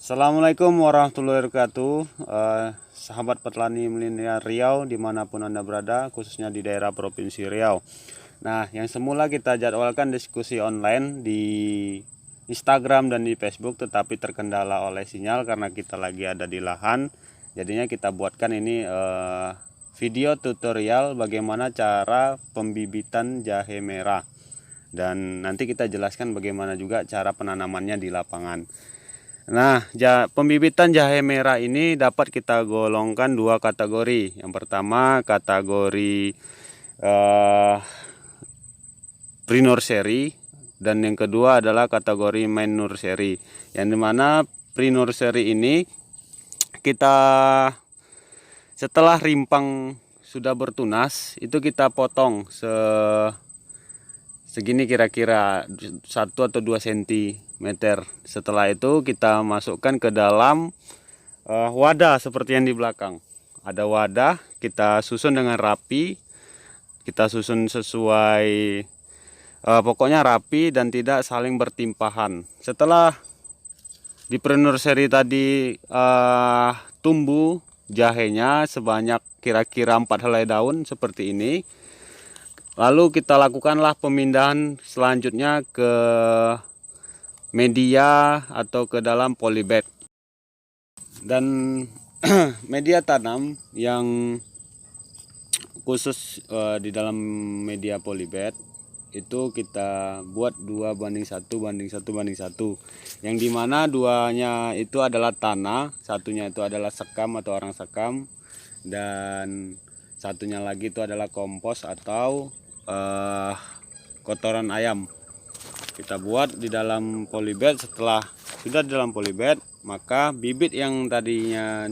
Assalamualaikum warahmatullahi wabarakatuh. Sahabat petani milenial Riau dimanapun Anda berada, khususnya di daerah Provinsi Riau. Nah, yang semula kita jadwalkan diskusi online di Instagram dan di Facebook, tetapi terkendala oleh sinyal karena kita lagi ada di lahan. Jadinya kita buatkan ini video tutorial bagaimana cara pembibitan jahe merah. Dan nanti kita jelaskan bagaimana juga cara penanamannya di lapangan. Nah, pembibitan jahe merah ini dapat kita golongkan dua kategori. Yang pertama kategori pre-nursery dan yang kedua adalah kategori main nursery. Yang dimana pre-nursery ini kita setelah rimpang sudah bertunas itu kita potong segini kira-kira 1 atau 2 cm. Setelah itu kita masukkan ke dalam wadah seperti yang di belakang. Ada wadah, kita susun dengan rapi, kita susun sesuai pokoknya rapi dan tidak saling bertimpahan. Setelah di pre-nursery tadi tumbuh jahenya sebanyak kira-kira 4 helai daun seperti ini. Lalu kita lakukanlah pemindahan selanjutnya ke media atau ke dalam polybag. Dan media tanam yang khusus di dalam media polybag itu kita buat 2:1:1:1, yang dimana duanya itu adalah tanah, satunya itu adalah sekam atau arang sekam, dan satunya lagi itu adalah kompos atau kotoran ayam. Kita buat di dalam polybag. Setelah sudah di dalam polybag, maka bibit yang tadinya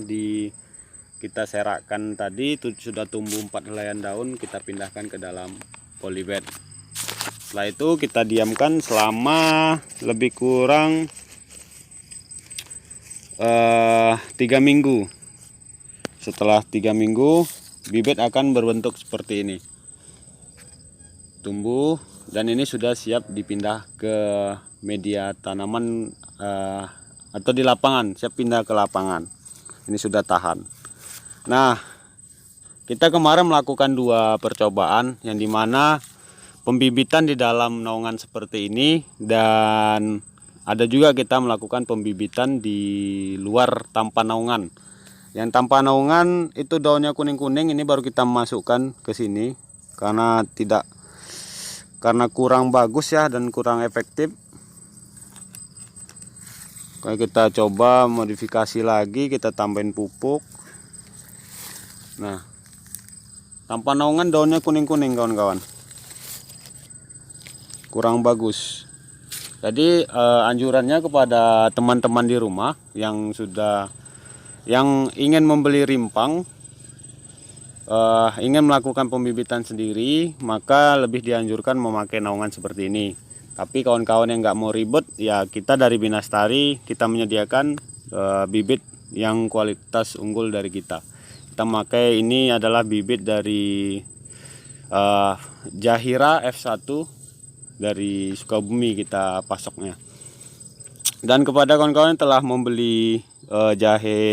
kita serakkan tadi itu sudah tumbuh 4 helaian daun, kita pindahkan ke dalam polybag. Setelah itu kita diamkan selama lebih kurang 3 minggu. Setelah 3 minggu bibit akan berbentuk seperti ini, tumbuh, dan ini sudah siap dipindah ke media tanaman atau di lapangan, siap pindah ke lapangan. Ini sudah tahan. Nah, kita kemarin melakukan 2 percobaan, yang dimana pembibitan di dalam naungan seperti ini, dan ada juga kita melakukan pembibitan di luar tanpa naungan. Yang tanpa naungan itu daunnya kuning-kuning, ini baru kita masukkan ke sini karena kurang bagus ya dan kurang efektif. Kayak kita coba modifikasi lagi, kita tambahin pupuk. Nah, tanpa naungan daunnya kuning-kuning kawan-kawan, kurang bagus. Jadi anjurannya kepada teman-teman di rumah yang ingin membeli rimpang, ingin melakukan pembibitan sendiri, maka lebih dianjurkan memakai naungan seperti ini. Tapi kawan-kawan yang nggak mau ribet, ya kita dari Binastari kita menyediakan bibit yang kualitas unggul dari kita. Kita memakai ini adalah bibit dari Jahira F1 dari Sukabumi, kita pasoknya. Dan kepada kawan-kawan yang telah membeli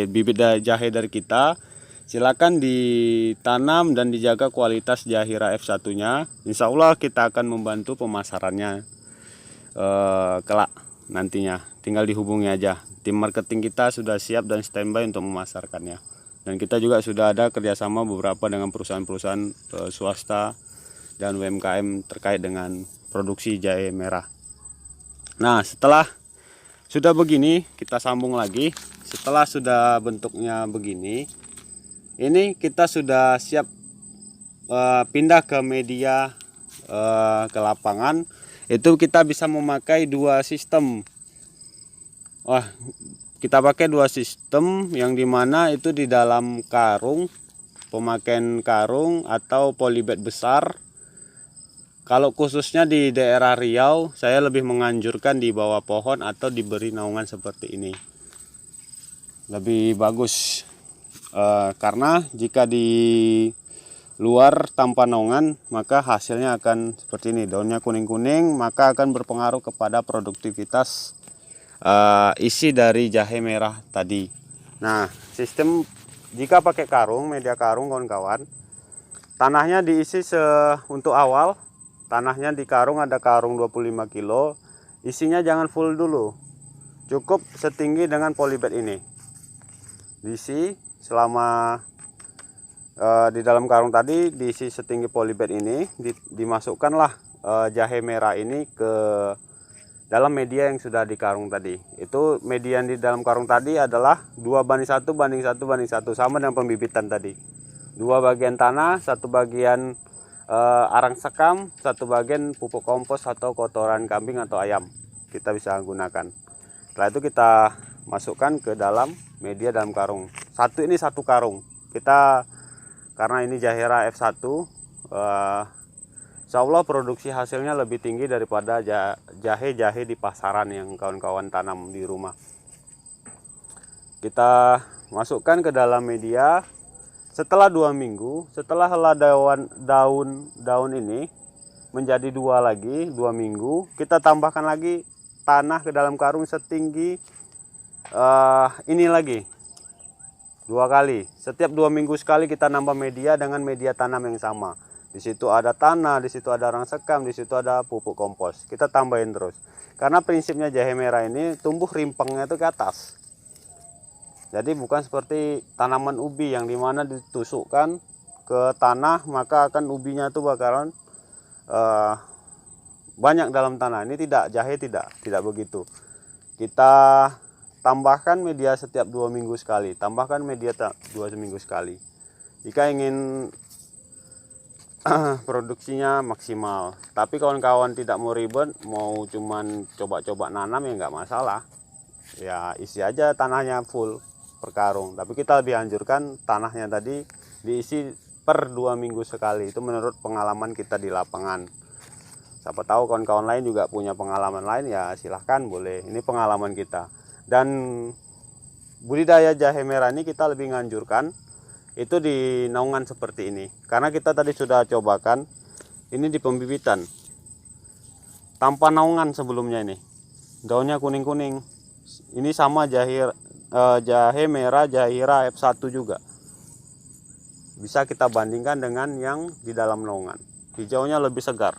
bibit jahe dari kita, silakan ditanam dan dijaga kualitas Jahira F1-nya. Insya Allah kita akan membantu pemasarannya kelak nantinya. Tinggal dihubungi aja. Tim marketing kita sudah siap dan standby untuk memasarkannya. Dan kita juga sudah ada kerjasama beberapa dengan perusahaan-perusahaan swasta dan UMKM terkait dengan produksi jahe merah. Nah, setelah sudah begini, kita sambung lagi. Setelah sudah bentuknya begini, ini kita sudah siap pindah ke media ke lapangan. Itu kita bisa memakai 2 sistem. Kita pakai 2 sistem, yang dimana itu di dalam karung, pemakaian karung atau polybag besar. Kalau khususnya di daerah Riau, saya lebih menganjurkan di bawah pohon atau diberi naungan seperti ini, lebih bagus. Karena jika di luar tanpa naungan, maka hasilnya akan seperti ini, daunnya kuning-kuning, maka akan berpengaruh kepada produktivitas isi dari jahe merah tadi. Nah, sistem jika pakai karung, media karung kawan-kawan, tanahnya diisi untuk awal, tanahnya di karung ada karung 25 kilo, isinya jangan full dulu, cukup setinggi dengan polybag ini. Diisi selama di dalam karung tadi, diisi setinggi polybag ini, dimasukkanlah jahe merah ini ke dalam media yang sudah di karung tadi. Itu media yang di dalam karung tadi adalah 2:1:1:1, sama dengan pembibitan tadi. 2 bagian tanah, 1 bagian arang sekam, 1 bagian pupuk kompos atau kotoran kambing atau ayam. Kita bisa gunakan. Setelah itu kita masukkan ke dalam media dalam karung. Ini satu karung. Kita karena ini Jahera F1, insya Allah produksi hasilnya lebih tinggi daripada jahe-jahe di pasaran yang kawan-kawan tanam di rumah. Kita masukkan ke dalam media. Setelah 2 minggu, setelah helai daun ini menjadi 2 lagi, 2 minggu, kita tambahkan lagi tanah ke dalam karung setinggi ini lagi 2 kali. Setiap 2 minggu sekali kita nambah media dengan media tanam yang sama. Di situ ada tanah, di situ ada arang sekam, di situ ada pupuk kompos. Kita tambahin terus. Karena prinsipnya jahe merah ini tumbuh rimpangnya itu ke atas. Jadi bukan seperti tanaman ubi yang dimana ditusukkan ke tanah maka akan ubinya itu bakalan banyak dalam tanah. Ini tidak, jahe tidak begitu. Kita tambahkan media setiap 2 minggu sekali, tambahkan media 2 minggu sekali. Jika ingin produksinya maksimal. Tapi kawan-kawan tidak mau ribet, mau cuman coba-coba nanam ya nggak masalah. Ya isi aja tanahnya full per karung. Tapi kita lebih anjurkan tanahnya tadi diisi per 2 minggu sekali. Itu menurut pengalaman kita di lapangan. Siapa tahu kawan-kawan lain juga punya pengalaman lain, ya silahkan boleh. Ini pengalaman kita. Dan budidaya jahe merah ini kita lebih nganjurkan itu di naungan seperti ini. Karena kita tadi sudah cobakan ini di pembibitan. Tanpa naungan sebelumnya ini. Daunnya kuning-kuning. Ini sama jahe merah Jahera F1 juga. Bisa kita bandingkan dengan yang di dalam naungan. Hijaunya lebih segar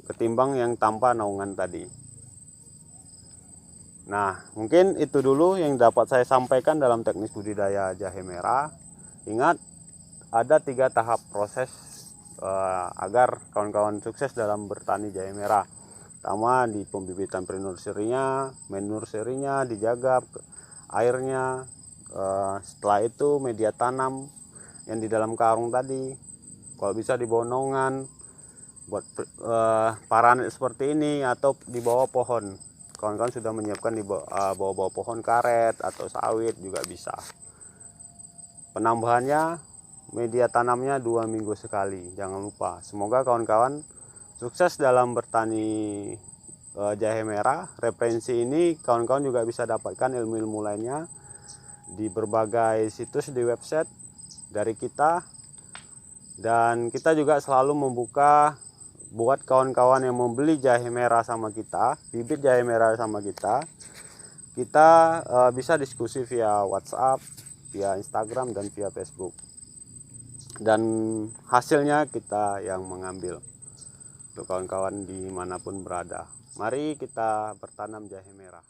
ketimbang yang tanpa naungan tadi. Nah, mungkin itu dulu yang dapat saya sampaikan dalam teknis budidaya jahe merah. Ingat, ada 3 tahap proses agar kawan-kawan sukses dalam bertani jahe merah. Pertama di pembibitan pre-nursery-nya, main nursery-nya dijaga airnya. Setelah itu media tanam yang di dalam karung tadi, kalau bisa di bawah naungan, buat paranet seperti ini atau di bawah pohon. Kawan-kawan sudah menyiapkan di bawah-bawah pohon karet atau sawit juga bisa. Penambahannya media tanamnya 2 minggu sekali, jangan lupa. Semoga kawan-kawan sukses dalam bertani jahe merah. Referensi ini kawan-kawan juga bisa dapatkan ilmu-ilmu lainnya di berbagai situs di website dari kita. Dan kita juga selalu membuka buat kawan-kawan yang membeli jahe merah sama kita, bibit jahe merah sama kita bisa diskusi via WhatsApp, via Instagram, dan via Facebook. Dan hasilnya kita yang mengambil untuk kawan-kawan dimanapun berada. Mari kita bertanam jahe merah.